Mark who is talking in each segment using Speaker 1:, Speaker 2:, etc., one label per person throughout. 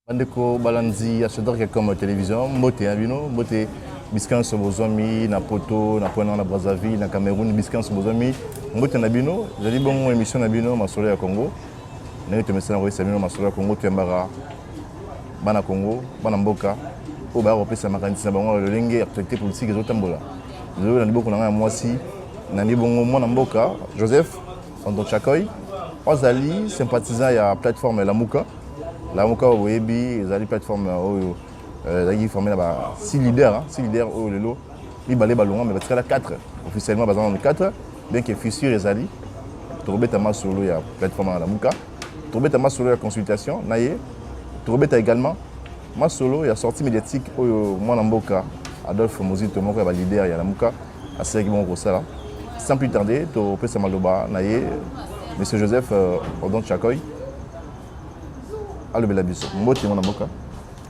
Speaker 1: Bandeko balanzi acheteur comme télévision, mbote abino, mbote biscan sur bozomi na poto na pona na Brazzaville na Cameroun biscan sur bozomi, mbote na bino, jali bon émission na bino masolo ya Congo. Na yote mesana ko sabino masolo ya Congo tembara bana Congo, bana mboka o ba repesa makanisi na bango le lenge actualité politique ezotambola. Lelo na liboko na mwasi na libongo mwana mboka Joseph Ondo Chakoy, ozali sympathisant ya plateforme la Muka. La Muka Webi, les plateformes qui formé là-bas 6 leaders au lelo, ils balé ballon mais parce qu'il y a 4 officiellement basant on 4 bien que fissure les ali trouver ta masse solo ya plateforme la Muka, trouver ta masse solo la consultation naie, trouver ta également masse solo ya sortie médiatique au moi Mboka Adolphe Mozito mon frère leader ya la Muka à ce qui vont ça sans plus tarder to pesa maloba naie monsieur Joseph Odon Chakoy. Allo Belabiso, Mbote mon avocat.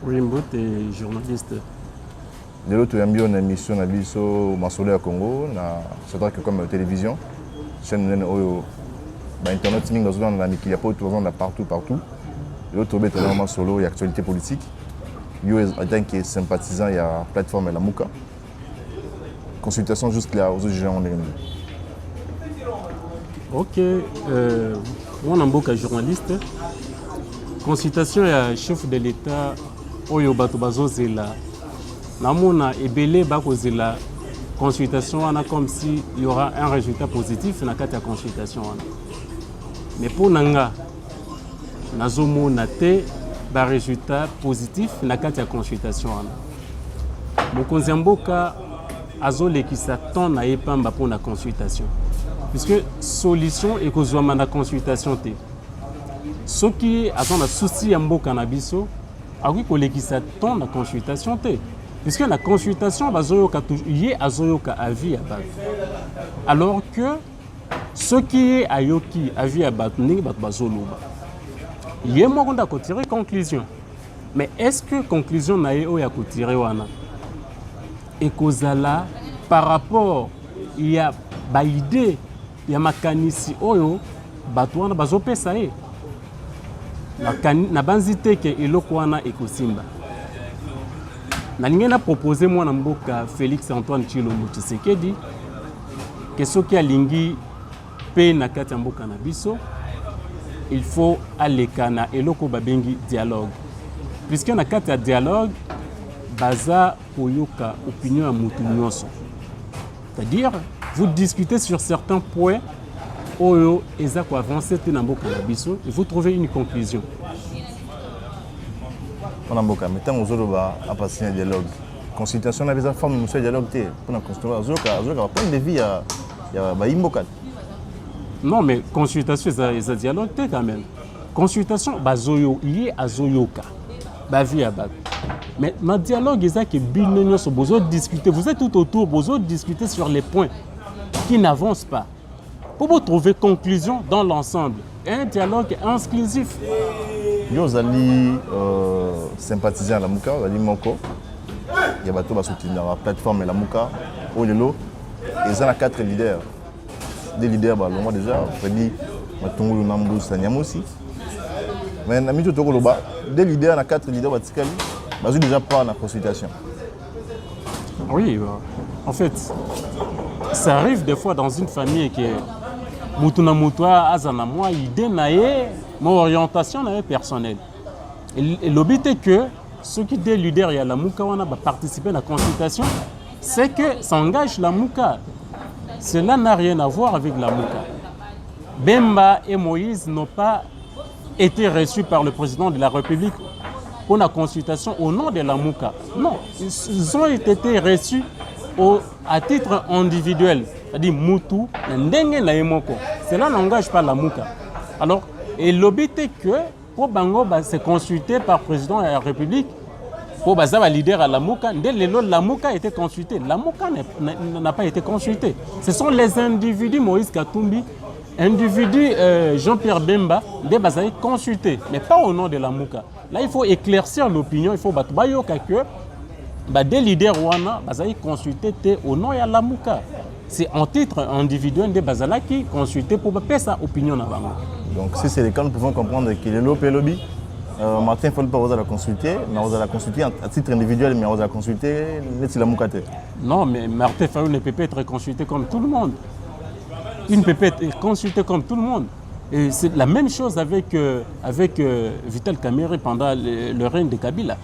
Speaker 2: Oui, Mbote est journaliste.
Speaker 1: De l'autre, il y a une émission na biso Masolo à Congo, na c'est vrai que comme télévision, chaîne internet ming dans la il y a pas autour de partout. De l'autre, il y a Masolo et actualité politique. Yo est tant que sympathisant il y a plateforme la Muka. Consultation juste là aux gens
Speaker 2: OK, mon avocat journaliste. Consultation ya chef de l'État oyo bato bazozela namona ebele bakozela consultation wana comme si il y aura un résultat positif na kati ya consultation wana mais pour nanga nazomona te ba résultat positif na kati ya consultation wana mokonzi mboka azolekisa ton na epamba pour na consultation puisque solution ekozwama na consultation te. Ce qui a un souci à mboka na biso, a oui kolekisa ton la consultation te. Puisque la consultation bazoyoka yé azoyoka avis à bat. Alors que ce qui est ayoki avis à bat ni bat bazoloba. Yé mo konda ko tirer conclusion. Mais est-ce que conclusion na yo ya ko tirer wana? Et kozala par rapport il y a ba idée il y a makanisi oyo batwana bazopesa ye. Na banzite ke eloko wana ekosimba nalingi na proposer mwana mboka Félix Antoine Tshilombo Tshisekedi ke soki alingi pe na kati ya mboka na biso il faut aleka na eloko babengi dialogue puisque na kati ya dialogue baza koyoka opinion ya mutu nyonso, c'est-à-dire vous discutez sur certains points oyo eza ko avancer te na mboka na biso et vous trouvez une conclusion.
Speaker 1: On a mboka mais tant ozoloba a passer un dialogue. Consultation na beza forme monsieur dialogue te pour na construire azoka point de vie ya ba imboka.
Speaker 2: Non mais consultation ça dialogue te quand même. Consultation bazoyo yé azoyoka. Ba vie ya ba. Mais na dialogue eza que bino nyonso bozo discuter, vous êtes tout autour bozo discuter sur les points qui n'avancent pas. Pour vous trouver conclusion dans l'ensemble. Un dialogue inclusif.
Speaker 1: Yo zali sympathisant la Muka, zali moko. Il y a bateau va soutenir la plateforme la Muka. Au lelo, ils ont 4 leaders. Des leaders bah moi déjà, Freddy Matungulu Nambu Sanyamosi. Mais na mito tokoloba, des leaders na 4 leaders batikali, bazu déjà pas na consultation.
Speaker 2: Oui, en fait, ça arrive des fois dans une famille qui est Mutuna Mutwa azana moi idée naie mon orientation naie personnelle. Et le but est que ceux qui des leaders et la Muka wana va participer à la consultation, c'est que s'engage la Muka. Cela n'a rien à voir avec la Muka. Bemba et Moïse n'ont pas été reçus par le président de la République pour la consultation au nom de la Muka. Non, ils ont été reçus à titre individuel, c'est-à-dire Moutou, Ndenge na Emoko. Cela n'engage pas la Muka. Alors, et le but est que pour Bango se consulter par le président de la République, pour Baza leader à la Muka, dès la Muka a été consultée. La Muka n'a pas été consultée. Ce sont les individus Moïse Katumbi, individus Jean-Pierre Bemba, des Bazaï consultés, mais pas au nom de la Muka. Là, il faut éclaircir l'opinion, il faut battre que des leaders wana bazaï consulté au nom de la Muka. C'est en titre individuel de Bazala qui consulté pour faire sa opinion.
Speaker 1: Donc si c'est le cas, nous pouvons comprendre qu'il est lobby Martin Fayulu pas la consulter, mais on va la consulter à titre individuel, mais on va la consulter n'est-il la Moukate.
Speaker 2: Non, mais Martin Fayulu ne peut pas être consulté comme tout le monde. Il ne peut pas être consulté comme tout le monde. Et c'est la même chose avec Vital Kamerhe pendant le règne de Kabila.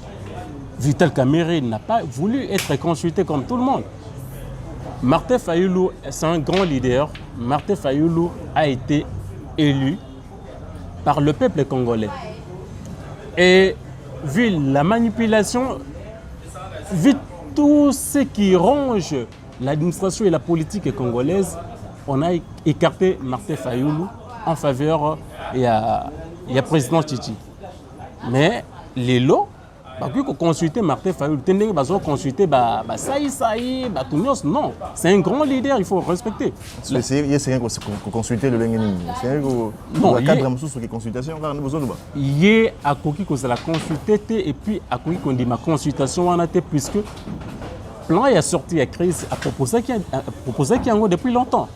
Speaker 2: Vital Kamerhe n'a pas voulu être consulté comme tout le monde. Martin Fayulu, c'est un grand leader. Martin Fayulu a été élu par le peuple congolais. Et vu la manipulation, vu tout ce qui ronge l'administration et la politique congolaise, on a écarté Martin Fayulu en faveur du président Tchichi. Mais les lots, consulter Martin Fayulu, consulter non, c'est un grand leader, il faut respecter.
Speaker 1: Il y a consulter le Lengeni. C'est un cadre de consultation.
Speaker 2: Il y a à la consulter et puis à ma consultation puisque le plan est sorti à crise à proposer qu'il y a depuis longtemps.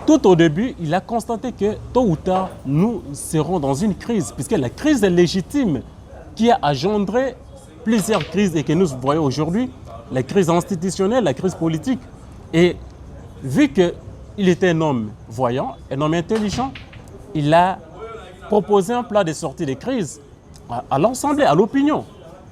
Speaker 2: Tout au début, il a constaté que tôt ou tard, nous serons dans une crise, puisque la crise est légitime qui a engendré plusieurs crises et que nous voyons aujourd'hui, la crise institutionnelle, la crise politique. Et vu qu'il était un homme voyant, un homme intelligent, il a proposé un plan de sortie de crise à l'Assemblée, à l'opinion.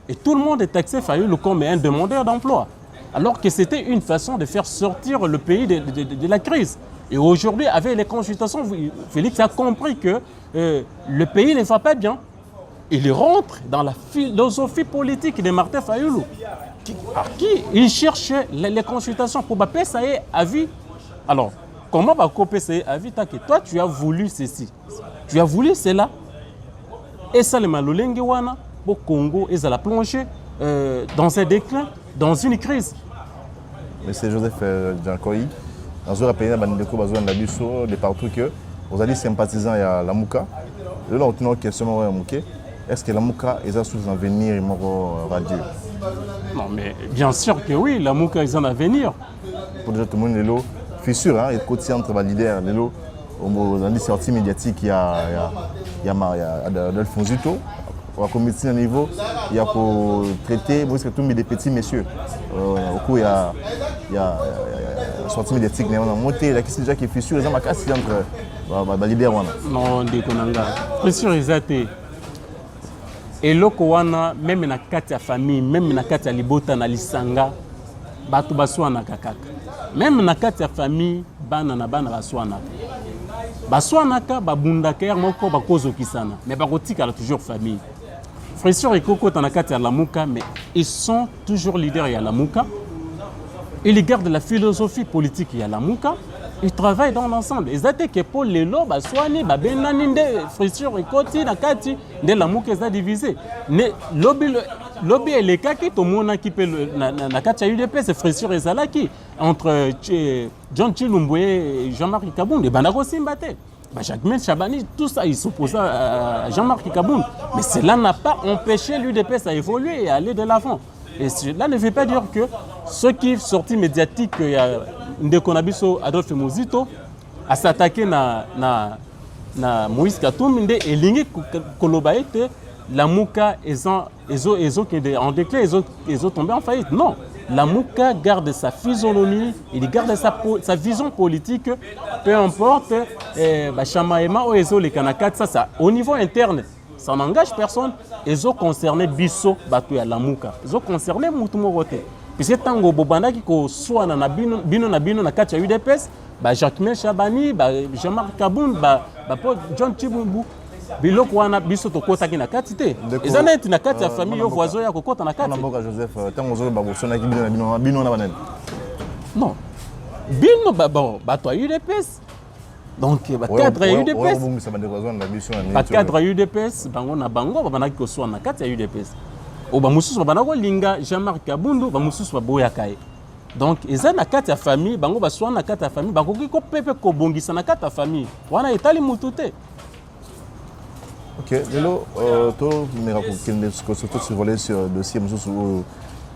Speaker 2: Et tout le monde est taxé Fayulu comme un demandeur d'emploi, alors que c'était une façon de faire sortir le pays de la crise. Et aujourd'hui, avec les consultations, Félix a compris que le pays ne va pas bien. Il rentre dans la philosophie politique de Martin Fayulu. Il cherche les consultations pour passer ça à vie. Alors, comment va couper ça à vie? Toi, tu as voulu ceci. Tu as voulu cela. Et ça, le Malolenge Wana, au Congo, ils ont plongé dans un déclin, dans une crise.
Speaker 1: Mais c'est Joseph Djankoyi. Dans un pays de partout que vous allez sympathisants à la Mouka. Là, on a une question à Mouké. Est-ce que la Mouka est sous un avenir radieux?
Speaker 2: Non, mais bien sûr que oui, la Mouka est un avenir.
Speaker 1: Pour déjà tout le monde, je suis sûr, il y a côté entre les leaders, dans les sorties médiatiques, il y a Adolphe Nzito. Pour la comité à niveau, il y a pour traiter des petits messieurs. Au coup, il y a sortie médiatique, on a monté la question déjà qui est fissure, ils ont cassé entre les leaders.
Speaker 2: Non, c'est sûr, ils étaient. Et wana même na kati ya famille, même na kati ya libota na lisanga, batu baswana kakaka. Même na kati ya famille, bana na bana baswana. Baswana ka babunda ka moko bakozo kisana, mais bakotika la toujours famille. Frère et Koko na kati ya Lamuka, mais ils sont toujours leaders ya Lamuka. Ils gardent la philosophie politique ya Lamuka. Ils travaillent dans l'ensemble. Ils étaient que pour les lots, soigner, benaninde, frissure et côté, la kati, de la mouke est divisé. Mais lobby et les kaki, tout le monde qui peut la kati a UDP, c'est frissure et zalaki entre John Chilumboé et Jean-Marc Kaboun. Et Banako Simbate. Jacques Chabani, tout ça, il s'oppose à Jean-Marc Kaboun. Mais cela n'a pas empêché l'UDP à évoluer et à aller de l'avant. Et cela ne veut pas dire que ceux qui sont sortis médiatiques, Ndekonabiso Adolphe Muzito, à s'attaquer na Moïse Katumbi et Lingi Kolobaete, la Mouka ils ont en déclin, ils ont tombé en faillite. Non, la Mouka garde sa physionomie, il garde sa vision politique, peu importe, Chamaema ou Ezo les Kanakat, ça, au niveau interne. Ça n'engage personne. Ils ont concerné Bisso, Batou à la Mouka. Ils ont concerné Moutoumorote. Puisque tango Bobanda qui soit na bino na katia UDPS, Jacques Chabani, Jean-Marc Kaboun, John Chibumbu, biloko wana biso to kota ki na katite. Ezana eti na kati ya famille yo voisin ya kokota na kati.
Speaker 1: Mboka Joseph, tango zo ba bosona ki bino na banane.
Speaker 2: Non. Bino bato UDPS. Donc, cadre UDPS, cadre UDPS, bango na bango, banaki ko soit na kati ya UDPS. Au bamususu banako linga Jean-Marc Kabundu, bamususu baboya kai. Donc, eza na kati ya famille, bango baswa na kati ya famille, bakoki ko pepe ko bongisa na kati ya famille. Wana etali mutute.
Speaker 1: Ok, lelo to me raconter surtout sur volet sur dossier mususu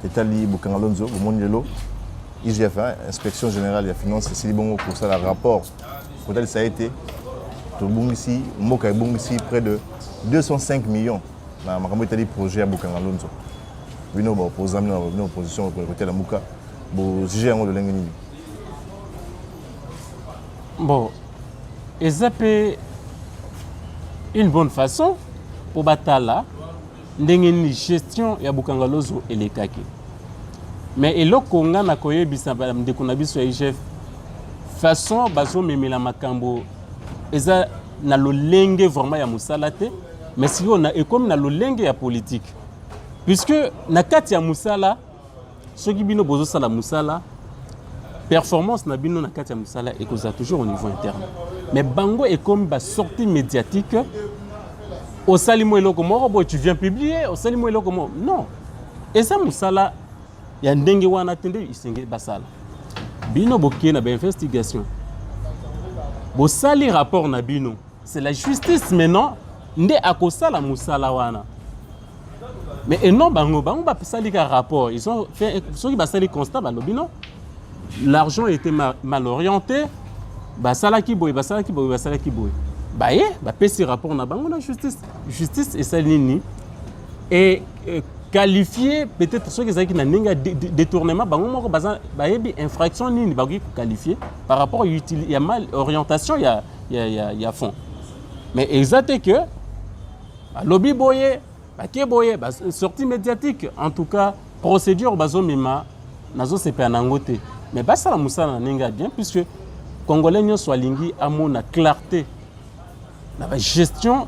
Speaker 1: etali Bukangalonzo, au monde lelo IGF, inspection générale des finances, c'est bon pour ça le rapport. Ça a été, tout le monde ici, Moka ici, près de 205 millions na makambo etali projet ya Bokanga Lonzo. Bino ba opposant na opposition ko côté la muka. Bo juger yango de lengeni.
Speaker 2: Bon, ezape une bonne façon pour batala ndengeni gestion ya Bokanga Lonzo elekaki. Mais eloko nga na koyebisa ba ndeko na biso ya IGF façon bazo memela makambo eza na lolenge vraiment ya musala te mais si on a comme na lolenge ya politique puisque na kati ya musala soki bino bozo sala musala performance na bino na kati ya musala ekoza toujours au niveau interne mais bango est comme ba sortie médiatique au salimo eloko moko bo tu viens publier au salimo eloko moko non et ça musala ya ndenge wana tende isenge basala bino bokie na ba investigation bo sali rapport na bino c'est la justice maintenant nde akosala musala wana mais et non bango ba sali ka rapport ils ont fait ceux qui ba sali constat ba lobino l'argent était mal orienté ba sala ki boy ba ye ba pesi rapport na bango na justice et salini et qualifié peut-être ceux qui ont un détournement, il y a infraction qualifiée par rapport il y a mal orientation, il y a fond. Mais exact que lobby boye, sortie médiatique, en tout cas procédure bazomima nazo c'est pas nangote. Mais ça la musala nenga bien puisque congolais nyo soit lingi amo na clarté. La gestion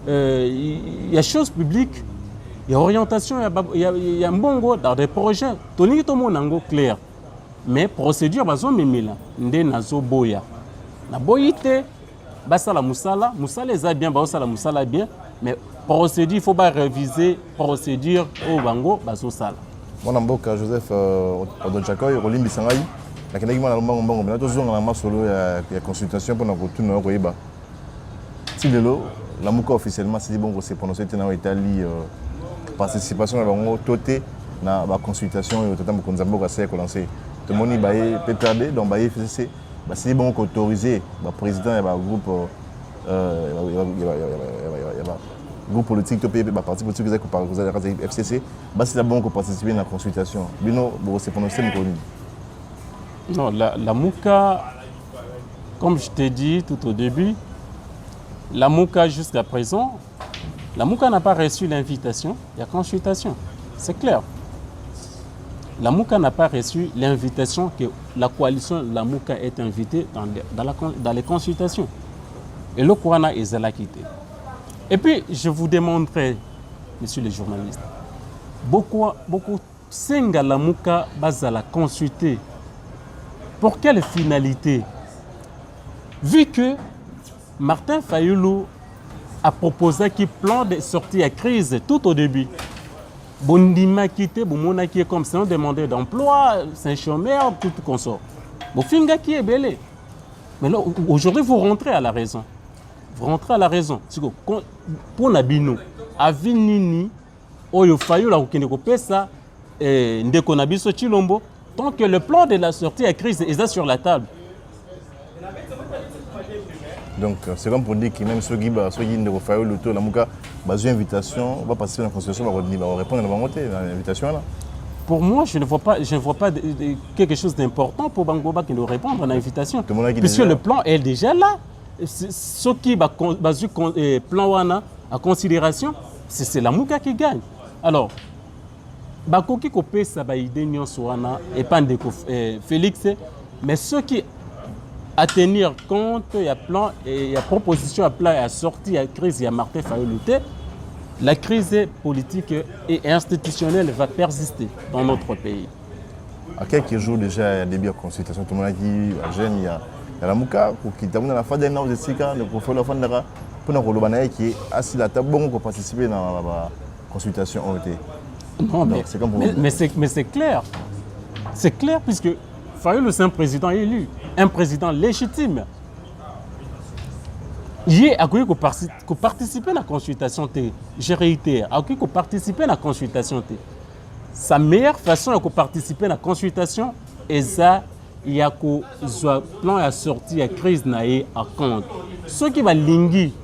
Speaker 2: il y a choses publiques. Il y a orientation, il y a un bon goût dans des projets. Tout le monde est clair. Mais procédure, ndé nazo boya. Na boyité, basa la musala est bien, basa la musala bien. Mais procédure, il faut pas réviser procédure au bango, baso sala.
Speaker 1: Mon amboka Joseph Odonchakoy, Rolim Bisangai. La kenegi mwana lombango mbongo, mais là toujours on a ma solo ya consultation pour notre retour na koyeba. Tilelo, la muka officiellement c'est bon que c'est prononcé dans Italie. Participation à la toté na la consultation et au total de Nzambo a lancé. Tout le monde peut perdre, donc c'est bon qu'autoriser le président et le groupe politique, le parti politique qui est FCC, c'est bon qu'on participe à la consultation. Bino, c'est prononcé.
Speaker 2: Non, la MOUCA, comme je t'ai dit tout au début, la MOUCA jusqu'à présent, la MOUCA n'a pas reçu l'invitation, il y a consultation, c'est clair. La MOUCA n'a pas reçu l'invitation que la coalition la MOUCA est invitée dans les consultations. Et le Kouana est à quitté. Et puis, je vous demanderai, messieurs les journalistes, beaucoup senga la MOUCA basa la consulter. Pour quelle finalité? Vu que Martin Fayulu a proposé un plan de sortie à crise tout au début. Bondima quitté, Boumona qui est comme ça, un demandeur d'emploi, c'est un chômeur, tout consort. Bofinga qui est belé. Mais là, aujourd'hui, vous rentrez à la raison. Vous rentrez à la raison. Pour Nabino, à Vinini, Oyo Fayulu, la Kine Kopesa, Ndeko Nabiso Chilombo, tant que le plan de la sortie à crise est là sur la table.
Speaker 1: Donc, c'est comme pour dire que même ceux qui ont fait le tour, la MOUCA, une invitation, on va passer à la constitution, on va répondre à l'invitation.
Speaker 2: Pour moi, je ne vois pas quelque chose d'important pour Bangoba qui nous répondre à l'invitation. Puisque le plan est déjà là. Ce qui va le plan en considération, c'est la MOUCA qui gagne. Alors, Bakoki Kopé, ça va aider et pas Félix, mais ceux qui à tenir compte, il y a plan et il y a proposition à plan et à sortie à crise, il y a Martin Fayulu. La crise politique et institutionnelle va persister dans notre pays.
Speaker 1: À quelques jours déjà, il y a des biens de consultation. Tout le monde a dit, il y a la MOUCA, qui est la fin d'un an de Sika, le profil de la fin de la pour nous qui est assis à la table pour participer dans la consultation.
Speaker 2: Non, mais c'est clair. C'est clair puisque Fayulu, c'est un président élu, un président légitime. Il a participé à la consultation. Je réitère, il a participé à la consultation. Sa meilleure façon de participer à la consultation est ça. Il y a un plan à sortir à crise à compte. Ceux qui vont lingui,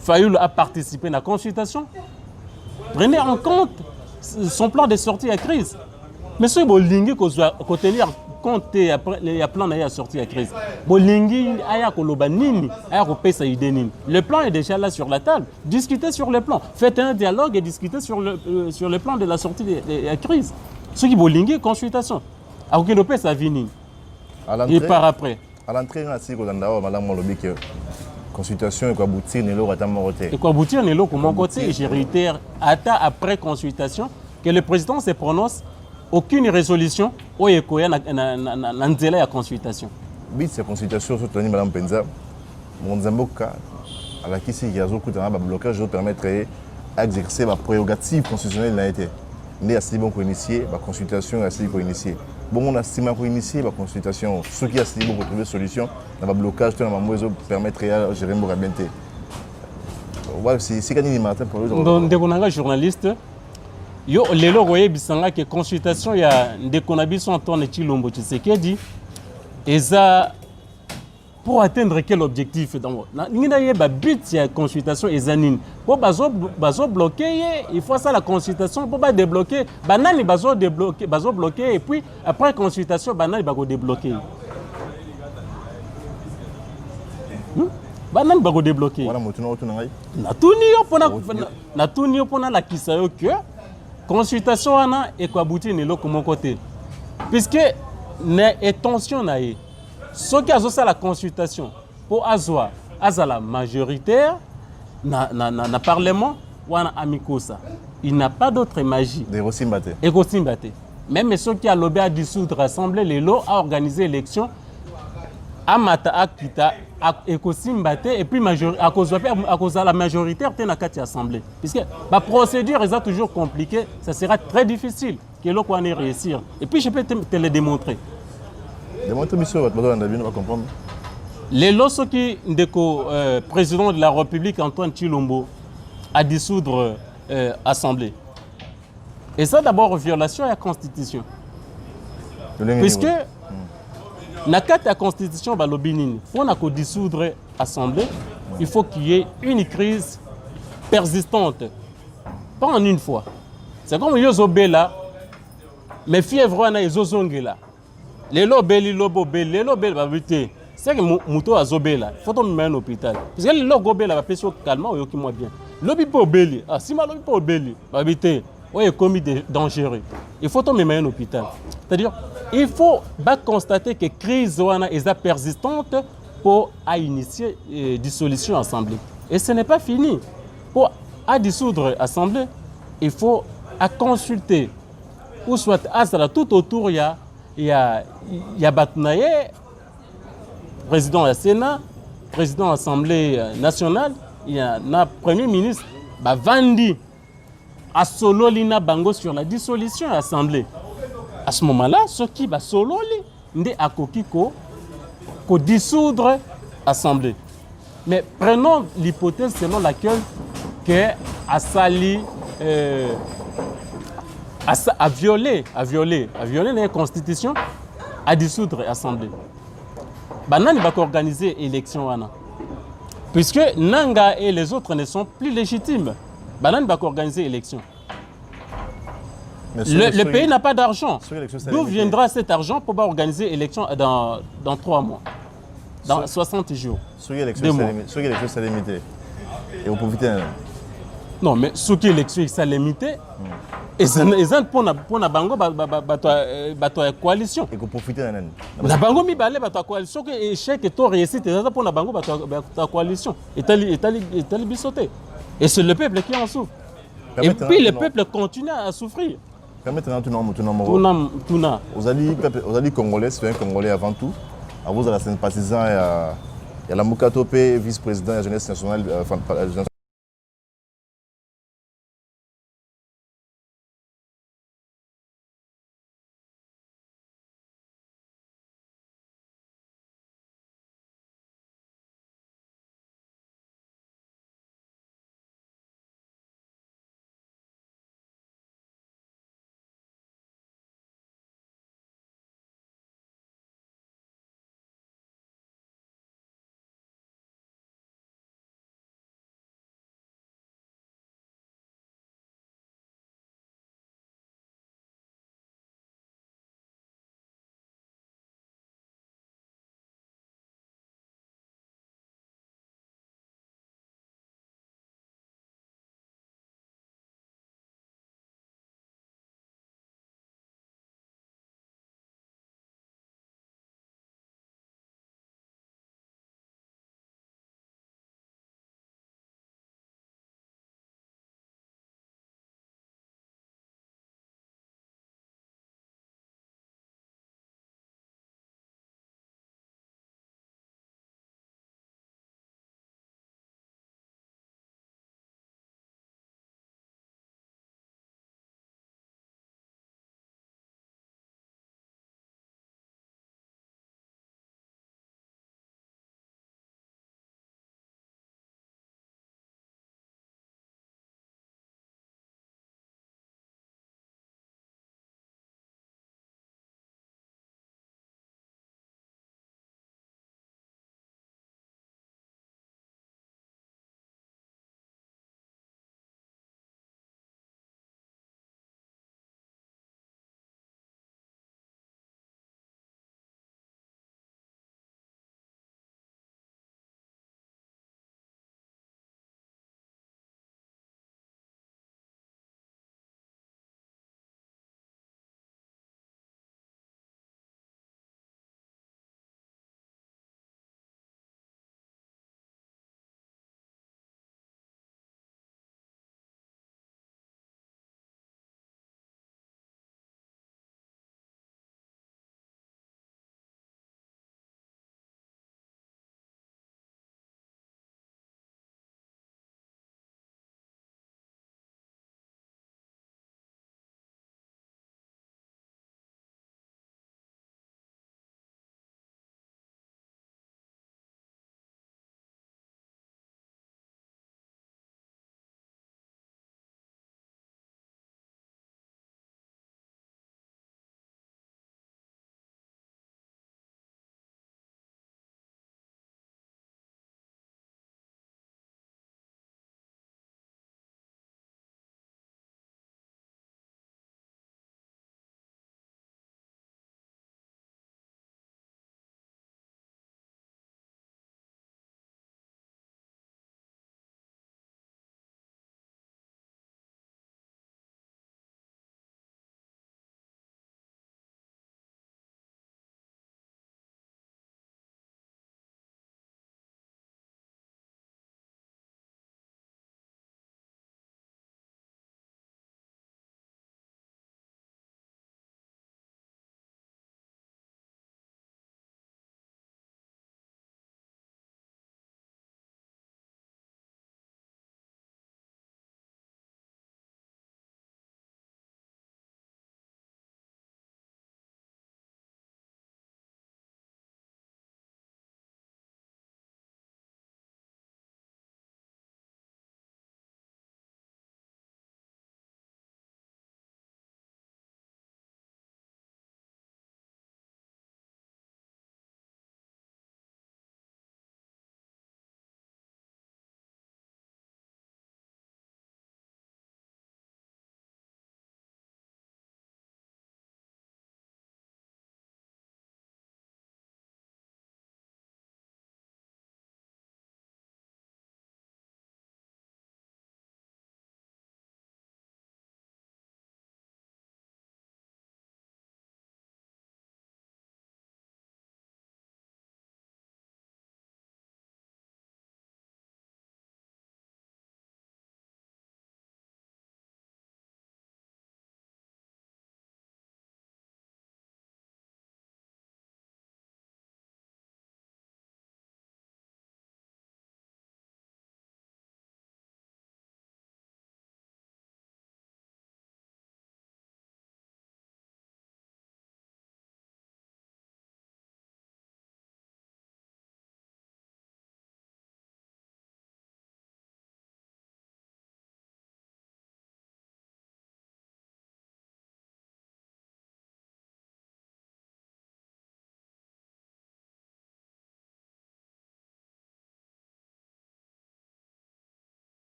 Speaker 2: Fayulu a participé à la consultation. Prenez en compte son plan de sortie à crise. Mais ce bolingi qu'on tenir compte après il y a plan à sortir à crise. Bolingi aya koloba nini, aya kopesa idée nini. Le plan est déjà là sur la table. Discutez sur le plan. Faites un dialogue et discutez sur le plan de la sortie de la crise. Ce qui bolingi consultation. A aucun pesa vini. Et par après.
Speaker 1: À l'entrée on a dit qu'on a madame Molobi que consultation et quoi aboutir nelo kata morote.
Speaker 2: Et quoi aboutir nelo comme côté je réitère après consultation que le président se prononce. Aucune résolution au ekoya na nzela ya consultation.
Speaker 1: Bit cette consultation sur Tony Madame Penza, mon Zamboka, à la qui a un blocage de permettre d'exercer ma prérogative constitutionnelle n'a été. Né assez bon pour initier, ma consultation est assez pour initier. Bon, on a estimé pour initier ma consultation, ceux qui a assez bon pour trouver solution, dans ma blocage, dans ma mauvaise permettre de gérer mon rabienté. Ouais, c'est quand il matin pour eux.
Speaker 2: Donc, des journalistes. Yo lelo goye bisanga que consultation ya ndekonabiso Antoine Tshilombo Tshisekedi eza pour atteindre quel objectif donc ngina yeba but ya consultation ezanine pour bazo bloquer il faut ça la consultation pour pas débloquer banani bazo bloquer et puis après consultation banani bako débloquer banani bako débloquer
Speaker 1: voilà motuna otuna ngai
Speaker 2: na tuni yo pona la kisayo que consultation wana ekwabuti nelo comme côté puisque ne attention na ye ce qui a la consultation pour azwa azala majoritaire na parlement wana amikosa il n'a pas d'autre magie
Speaker 1: de Rosimbate
Speaker 2: et Rosimbate même ceux qui a lobé à dissoudre l'assemblée les lots à organiser élection amata akita ekosimbate et puis à cause de la majoritaire t'es na kati assemblée puisque la procédure est toujours compliquée ça sera très difficile que l'on puisse réussir et puis je peux te le démontrer.
Speaker 1: Démontrer monsieur votre madame Ndabino va comprendre.
Speaker 2: Les lots qui ndeko président de la République Antoine Tshilombo a dissoudre assemblée et ça d'abord violation de la constitution puisque na kati la constitution balobi nini pour ko dissoudre assemblée il faut qu'il y ait une crise persistante pas en une fois c'est comme yozobela mais fièvre wana ezozongela lelo beli lobo beli babité c'est que muto azobela faut to mettre en hôpital parce que lelo gobela ba peso calmement oyoki moi bien lobi po beli ah si ma lobi po beli babité ouais commis dangereux il faut to mettre en hôpital c'est-à-dire il faut constater que la crise est persistante pour initier dissolution de l'Assemblée. Et ce n'est pas fini. Pour dissoudre l'Assemblée, il faut consulter. Ou soit tout autour, il y a Batnaye, président du Sénat, président de l'Assemblée nationale, il y a un premier ministre, Vandi, à solo lina bango sur la dissolution de l'Assemblée. À ce moment-là, ce qui va solo ndi akokiko ko dissoudre l'Assemblée. Mais prenons l'hypothèse selon laquelle que Assali a violé la constitution, a dissoudre l'Assemblée. Banani va organiser l'élection wana. Puisque Nanga et les autres ne sont plus légitimes. Banani va organiser l'élection. Le pays n'a pas d'argent. D'où viendra cet argent pour organiser l'élection dans 3 mois, dans 60 jours?
Speaker 1: Sur l'élection, c'est limité. Et vous profitez.
Speaker 2: Non, mais sur l'élection, c'est limité. Et ça pour la bango, la coalition.
Speaker 1: Et vous profitez.
Speaker 2: La bango, la coalition, et échec et tout réussite, c'est pour la bango, la coalition. Et t'as bisoté. Et c'est le peuple qui en souffre. Et puis le peuple continue à souffrir.
Speaker 1: Permettez-nous aux alliés congolais, c'est un Congolais avant tout. À vous, à la sympathisant, il y a la Moukatope, vice-président de la jeunesse nationale.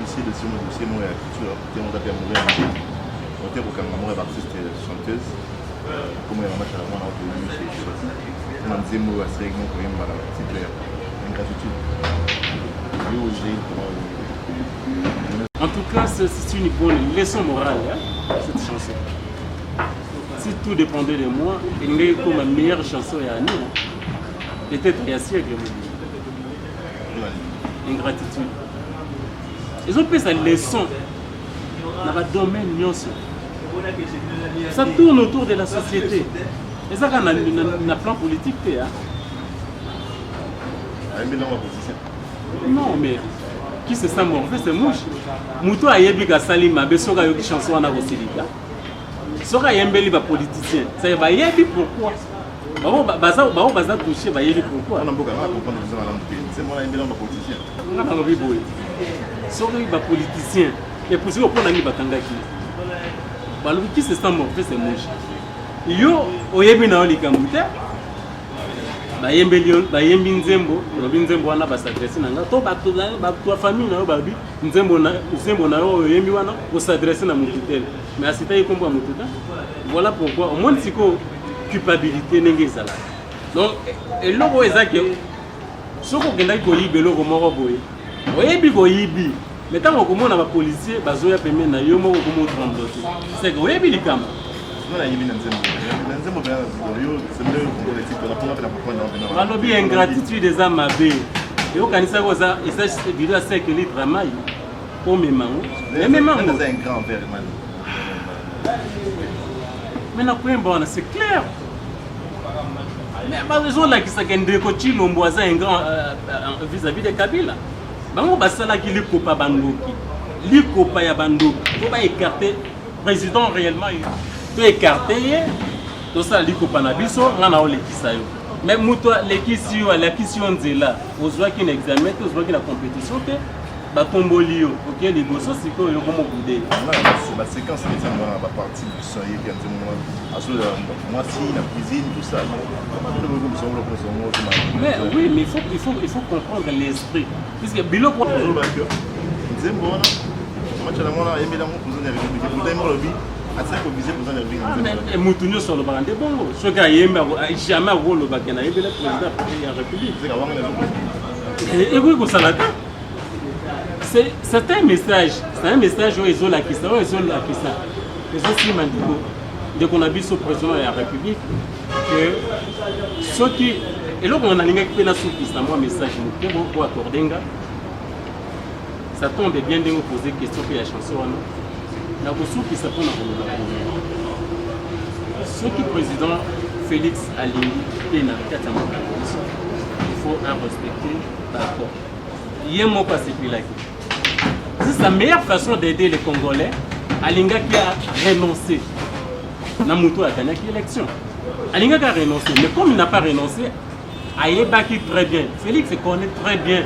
Speaker 1: dossier de mon dossier moi ya culture te mon tapé mourir on te ko kanga moi artiste chanteuse comme ya match à moi na ko lui c'est sorti on dit moi c'est que moi même la petite une gratitude yo j'ai
Speaker 2: En tout cas, c'est une bonne leçon morale, hein, cette chanson. Si tout dépendait de moi, il n'y aurait comme ma meilleure chanson à nous. Peut-être il y a siècle, ingratitude. Ils ont pris sa leçon dans le domaine. Ça tourne autour de la société. Et ça, dans le plan politique, hein. Non, mais qui se sent mauvais, c'est mouche. Moutou a yebi ka salima, be soka yoki chanson wana kosilika. Soka yembeli ba politicien. Ça va yebi pourquoi? Baza touché ba yebi pourquoi?
Speaker 1: On a beaucoup à comprendre les gens c'est moi yembeli ba politicien.
Speaker 2: On a envie boy. Soka ba politicien. Et pour ça on a mis batangaki. Balo qui se sent mauvais, c'est mouche. Yo oyebi na olika muta. Bayembi nzembo wana basadresse nanga to bato famille na yo babi nzembo na yo yembi wana osadresse na mututel mais asita yikombo ya mututa. Voilà pourquoi au moins siko culpabilité ndenge ezala. Donc eloko ezake soko kenda ko yibe eloko moko boye oyebi ko yibi mais tant ko mona ba policier bazoya pembe na yo moko ko mo trembloter c'est que oyebi likama
Speaker 1: non yibi na nzembo
Speaker 2: balobi ingratitude eza mabe eyokanisa koza eza bilo ya 5 litres ya mai omemango ememango mais nakoyemba wana c'est clair mais bazolakisaka ndeko Chilombo aza ingrat vis-à-vis de Kabila bango basalaki likopa bandoki likopa ya bandoki po baécarte président réellement to écarte ye tosala likopa na biso nga na olekisa yo mais moto alekisi yo nzela ozwaki na examen te ozwaki na compétition te batomboli yo oke liboso sikoyo yo komokude
Speaker 1: baséquence ezanga baparti biso yebi yanze mwasi na cuisine tout ça
Speaker 2: mais oui mais il faut comprendre l'esprit puisque biloko
Speaker 1: nzembo wana matchala mwana ayembelango président ya république pourtant lobi
Speaker 2: mutu nyonso alobaka nde bongo soki ayembi jamais akolobaka na yebela président ya république ekoki kosala te c'est un message oyo ezolakisa ezosima ndeko na biso président ya république que soki eloko nalingaki mpe nasukisa mwa message moke po akordenga ça tombe bien ndenge opose question mpe ya chanson wana na kosukisa mpona koloba soki président Félix alingi mpe na kati ya makambo biso il faut respecter d'accord ye moko asepelaki c'est sa meilleure façon d'aider les Congolais alingaki a renoncer na moto aganyaki élection alingaki a renoncer mais comme il n'a pas renoncé ayebaki très bien Félix connaît très bien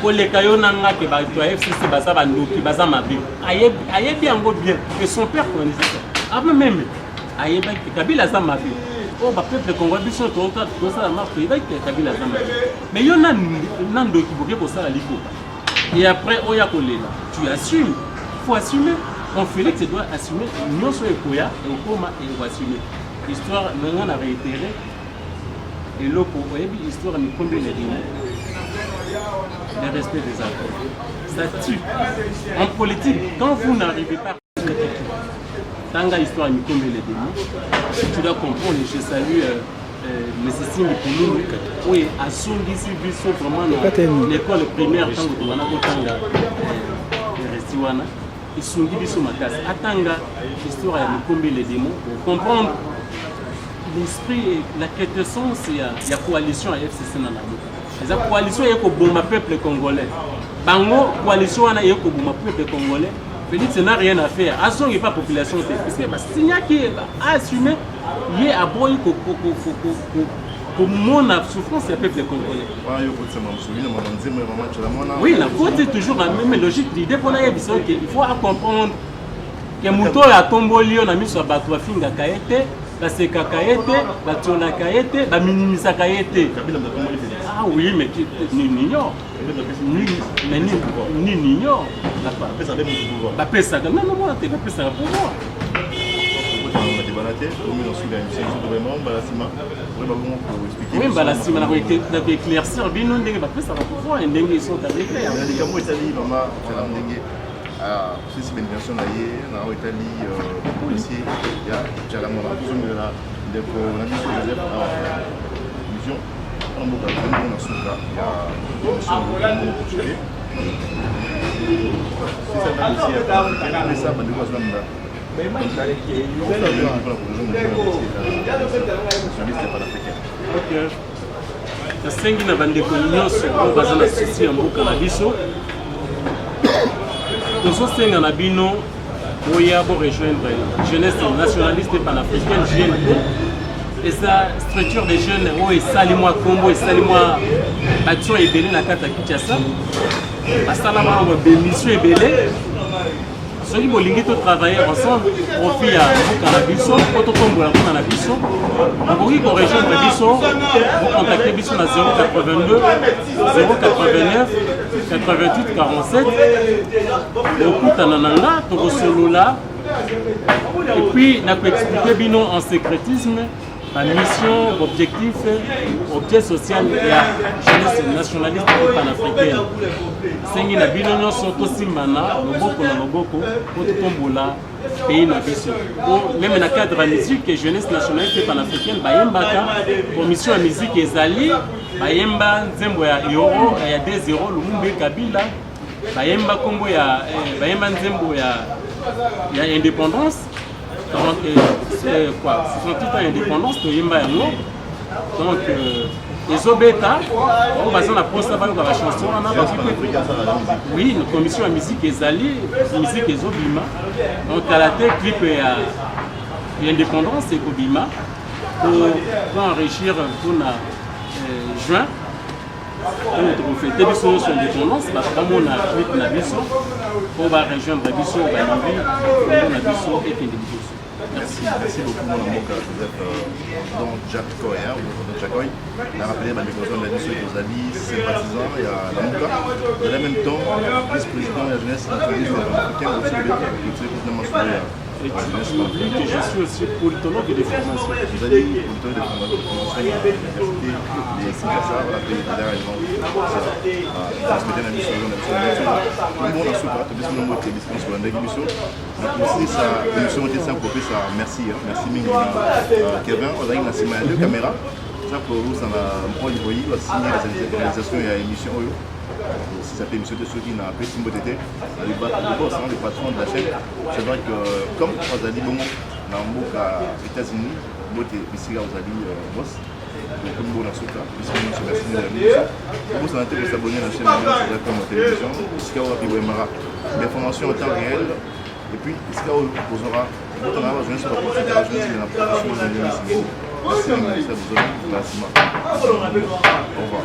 Speaker 2: koleka yo nanga ke bato ya FCC baza bandoki baza mabe ayebi yango bien que son père connaissait ça avant même ayebaki Kabila aza mabe o ba peuple congolais biso tosala marque yebaki Kabila aza mabe mais yo nandoki boke kosala likopa et après oya kolela tu assumes faut assumer on Félix doit assumer nyonso ekoya et okoma et on assumer histoire nanga na réitérer et loko oyebi histoire ni combien de rimes le respect des accords. Ça tue. En politique, quand vous n'arrivez pas à respecter tout, Tanga histoire nous tombe les démons, tu dois comprendre, je salue M. Simbi Pouloulou, oui, à son ici, vraiment l'école primaire, tant que tu vas Tanga, ils sont dit ma casse. À Tanga, l'histoire nous tombe les démons, pour comprendre l'esprit et la quintessence, il y a coalition à FCC dans la la coalition est pour le peuple congolais. Bango, coalition est pour le peuple congolais. Félix n'a rien à faire. À son, il n'y a pas de population. Parce que s'il y a qui a assumé, il y a un boy pour mon souffrance, c'est le peuple congolais. Oui, la faute est toujours la même logique. L'idée pour la mission, il faut comprendre que Mouto a tombé, on a mis sur la bateau à Finga Kaete. Baseka Kaete, Batiola Kaete, Baminimisa Kaete. Ah oui, mais ni n'ignore. Ni n'ignore.
Speaker 1: Après, ça va être pouvoir.
Speaker 2: bapesaka nano mwana te bapesaka pouvoir oui mbala nsima na koéclaircir bino ndenge bapesaka pouvoir et ndenge ils sont avec clair
Speaker 1: likambo etali mama tala ndenge sisi bénédiction na ye na oyo etali policier ya jalamona tozongelela ndeko na biso joseph mission wana mboka zango na suka ya mission sisa bandeko azonamda
Speaker 2: nasengi na bandeko nyonso oyo baza na susi ya mboka na biso tozosenga na bino boya borejoindre jeunesse nationaliste panafricaine GNP eza structure de jeunes oyo esali mwa kombo esali mwa action ebele na kati ya Kinshasa basala mwa babemission ebele soki bolingi totravailler ensemble profit ya mboka na biso po totombola mpona na biso okoki korejoindre biso bocontacte biso na 082 089 88 47 okutana na nga tokosolola epuis nakoexplike bino en secrétisme la mission, objectif, objet social ya jeunesse nationaliste et panafricaine. Sengi na bino nyonso tosimbana loboko na loboko po totombola pays na biso. Même na cadre ya musique jeunesse nationaliste et panafricaine bayembaka commission ya musique ezali bayemba nzembo ya euro ya 2 euros Lumumba Kabila bayemba kombo ya bayemba nzembo ya indépendance. Donc, c'est quoi? 68 ans d'indépendance, donc, les obétas, on va la poste à la chanson. Oui, une commission de musique est allée, musique est Obima. Donc, à la tête, clip et indépendance, c'est Obima. Pour enrichir pour juin, on fait des missions sur l'indépendance, parce que on a clip la mission, on va rejoindre la mission, on va arriver, la mission et l'individu.
Speaker 1: Merci beaucoup mon amour Joseph donc Jack Koy ou Jack Koy a rappelé ma microphone de la mission aux amis sympathisants et à la Mouka et en même temps vice-président de la jeunesse nationaliste africaine aussi
Speaker 2: et tu oublies que je suis aussi politologue de formation.
Speaker 1: Vous allez politologue de formation à l'université de Kinshasa, à la fédération transmettre la mission de tout le monde a souffert, tout le monde a été disponible sur la mission. Donc aussi, ça, l'émission était sans copier, ça, merci Mingi, Kevin, on a une deux caméras. Ça pour vous, ça m'a envoyé aussi la réalisation et l'émission. Si ça fait émission de ceux qui n'ont pas petit beauté, le boss, le patron de la chaîne, c'est vrai que comme Azali Bongo, dans le États-Unis, beauté, ici, Azali boss, comme bon dans ce cas, ici, on se merci de la mission. Vous vous invitez à vous abonner à la chaîne de la télévision, ici, on va vivre des formations en temps réel, et puis ici, on posera votre jeunesse sur la politique de la jeunesse et la production de l'émission. Merci, vous avez au revoir.